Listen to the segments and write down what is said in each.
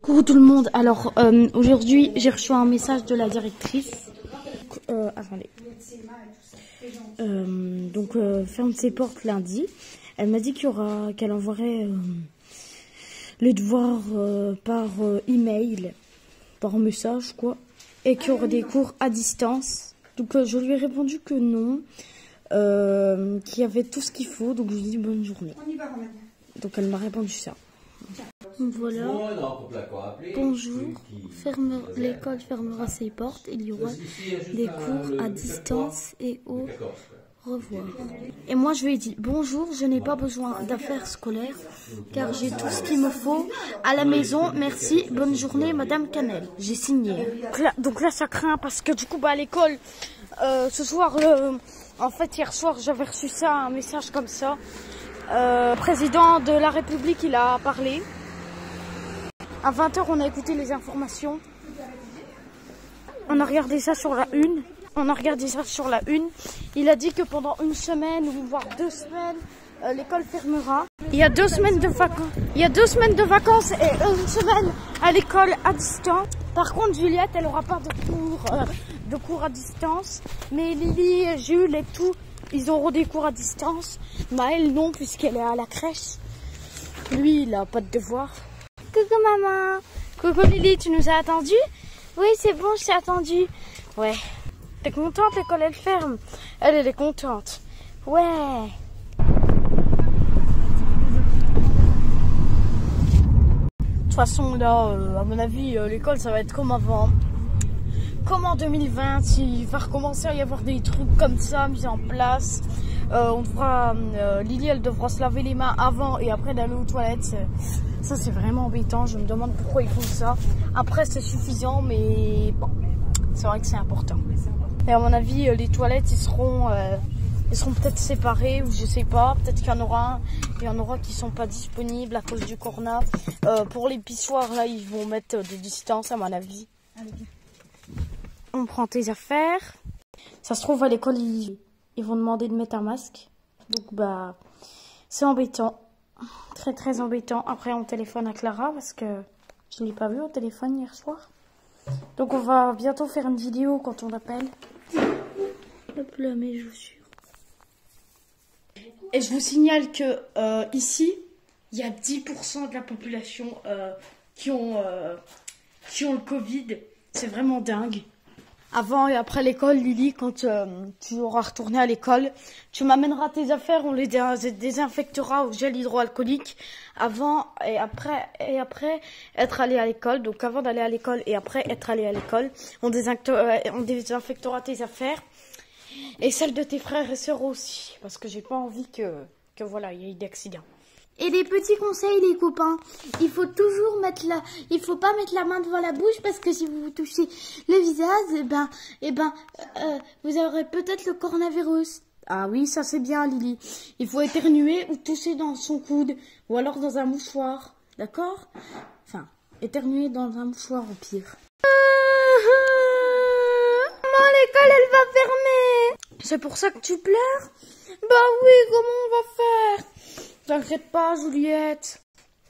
Coucou tout le monde, alors aujourd'hui j'ai reçu un message de la directrice. Attendez. Ferme ses portes lundi. Elle m'a dit qu'elle enverrait les devoirs par email, par message quoi, et qu'il y aurait des cours à distance. Donc je lui ai répondu que non, qu'il y avait tout ce qu'il faut, donc je lui ai dit bonne journée. Donc elle m'a répondu ça. Voilà. Bonjour. L'école fermera ses portes. Il y aura des cours à distance et au revoir. Et moi, je lui ai dit bonjour. Je n'ai pas besoin d'affaires scolaires car j'ai tout ce qu'il me faut à la maison. Merci. Bonne journée, Madame Canel. J'ai signé. Donc là, ça craint parce que du coup, à l'école, ce soir, en fait, hier soir, j'avais reçu ça, un message comme ça. Le président de la République, il a parlé. À 20h, on a écouté les informations. On a regardé ça sur la une. Il a dit que pendant une semaine ou voire 2 semaines, l'école fermera. Il y a 2 semaines de vacances. Et une semaine à l'école à distance. Par contre, Juliette, elle n'aura pas de cours à distance. Mais Lily, Jules et tout, ils auront des cours à distance. Maëlle, non, puisqu'elle est à la crèche. Lui, il n'a pas de devoir. Coucou maman. Coucou Lily, tu nous as attendu? Oui, c'est bon, je t'ai attendu. Ouais. T'es contente, l'école elle ferme? Elle est contente. Ouais. De toute façon, là, à mon avis, l'école ça va être comme avant. Comme en 2020, il va recommencer à y avoir des trucs comme ça mis en place. Lily, elle devra se laver les mains avant et après d'aller aux toilettes. Ça, c'est vraiment embêtant. Je me demande pourquoi ils font ça. Après, c'est suffisant, mais bon, c'est vrai que c'est important. Et à mon avis, les toilettes, ils seront peut-être séparés ou je sais pas. Peut-être qu'il y en aura qui sont pas disponibles à cause du corona. Pour les pissoirs, là, ils vont mettre des distances, à mon avis. On prend tes affaires. Ça se trouve, à l'école, ils vont demander de mettre un masque. Donc, c'est embêtant. Très, très embêtant. Après, on téléphone à Clara parce que je ne l'ai pas vue au téléphone hier soir. Donc, on va bientôt faire une vidéo quand on appelle. Hop là, mes chaussures. Et je vous signale que ici, il y a 10% de la population qui ont le Covid. C'est vraiment dingue. Avant et après l'école, Lily, quand tu auras retourné à l'école, tu m'amèneras tes affaires, on les désinfectera au gel hydroalcoolique avant et après être allé à l'école. Donc avant d'aller à l'école et après être allé à l'école, on désinfectera tes affaires et celles de tes frères et sœurs aussi, parce que j'ai pas envie que voilà, il y ait d'accidents. Et des petits conseils les copains, il faut pas mettre la main devant la bouche parce que si vous vous touchez le visage, vous aurez peut-être le coronavirus. Ah oui, ça c'est bien Lily. Il faut éternuer ou tousser dans son coude ou alors dans un mouchoir, d'accord? Enfin, éternuer dans un mouchoir au pire. Maman, l'école elle va fermer. C'est pour ça que tu pleures? Bah oui, comment on va faire? T'inquiète pas, Juliette.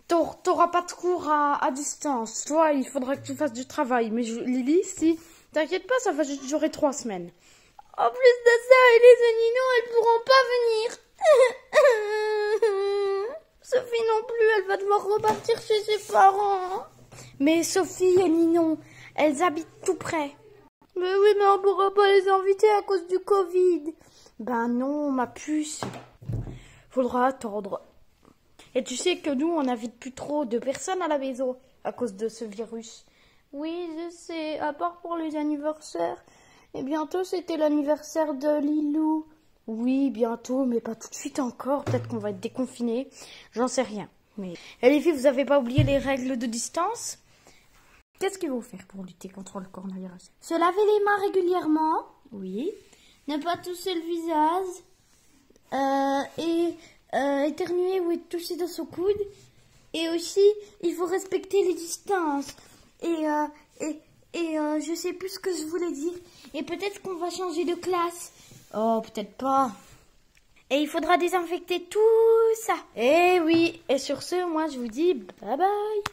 T'auras pas de cours à distance. Toi, il faudra que tu fasses du travail. Mais Lily, si, t'inquiète pas, ça va juste durer 3 semaines. En plus de ça, les Nino, elles pourront pas venir. Sophie non plus, elle va devoir repartir chez ses parents. Mais Sophie et Ninon, elles habitent tout près. Mais oui, mais on pourra pas les inviter à cause du Covid. Ben non, ma puce. Faudra attendre. Et tu sais que nous, on n'invite plus trop de personnes à la maison à cause de ce virus. Oui, je sais, à part pour les anniversaires. Et bientôt, c'était l'anniversaire de Lilou. Oui, bientôt, mais pas tout de suite encore. Peut-être qu'on va être déconfinés. J'en sais rien. Mais... Et les filles, vous avez pas oublié les règles de distance? Qu'est-ce qu'il faut faire pour lutter contre le coronavirus? Se laver les mains régulièrement. Oui. Ne pas toucher le visage. Éternuer ou être touché dans son coude. Et aussi, il faut respecter les distances. Je sais plus ce que je voulais dire. Et peut-être qu'on va changer de classe. Oh, peut-être pas. Et il faudra désinfecter tout ça. Eh oui. Et sur ce, moi, je vous dis bye bye.